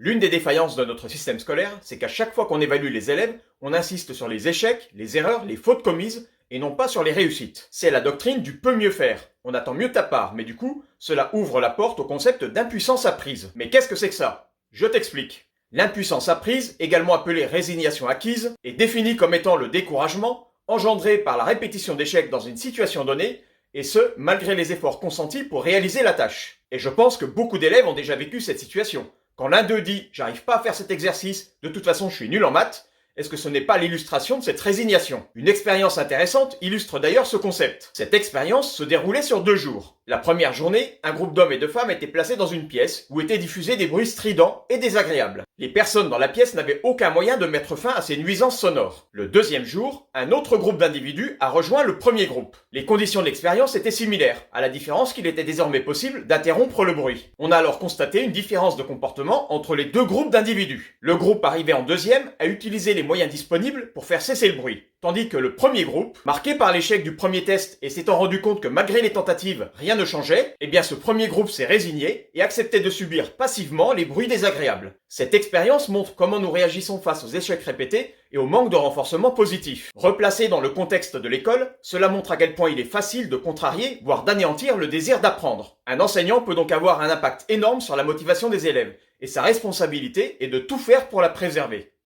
L'une des défaillances de notre système scolaire, c'est qu'à chaque fois qu'on évalue les élèves, on insiste sur les échecs, les erreurs, les fautes commises, et non pas sur les réussites. C'est la doctrine du peut mieux faire. On attend mieux ta part, mais du coup, cela ouvre la porte au concept d'impuissance apprise. Mais qu'est-ce que c'est que ça? Je t'explique. L'impuissance apprise, également appelée résignation acquise, est définie comme étant le découragement engendré par la répétition d'échecs dans une situation donnée, et ce, malgré les efforts consentis pour réaliser la tâche. Et je pense que beaucoup d'élèves ont déjà vécu cette situation. Quand l'un d'eux dit « j'arrive pas à faire cet exercice, de toute façon je suis nul en maths », est-ce que ce n'est pas l'illustration de cette résignation? Une expérience intéressante illustre d'ailleurs ce concept. Cette expérience se déroulait sur 2 jours. La première journée, un groupe d'hommes et de femmes était placé dans une pièce où étaient diffusés des bruits stridents et désagréables. Les personnes dans la pièce n'avaient aucun moyen de mettre fin à ces nuisances sonores. Le deuxième jour, un autre groupe d'individus a rejoint le premier groupe. Les conditions de l'expérience étaient similaires, à la différence qu'il était désormais possible d'interrompre le bruit. On a alors constaté une différence de comportement entre les 2 groupes d'individus. Le groupe arrivé en deuxième a utilisé les moyens disponibles pour faire cesser le bruit. Tandis que le premier groupe, marqué par l'échec du premier test et s'étant rendu compte que malgré les tentatives, rien ne changeait, eh bien ce premier groupe s'est résigné et acceptait de subir passivement les bruits désagréables. Cette expérience montre comment nous réagissons face aux échecs répétés et au manque de renforcement positif. Replacé dans le contexte de l'école, cela montre à quel point il est facile de contrarier, voire d'anéantir le désir d'apprendre. Un enseignant peut donc avoir un impact énorme sur la motivation des élèves, et sa responsabilité est de tout faire pour la préserver.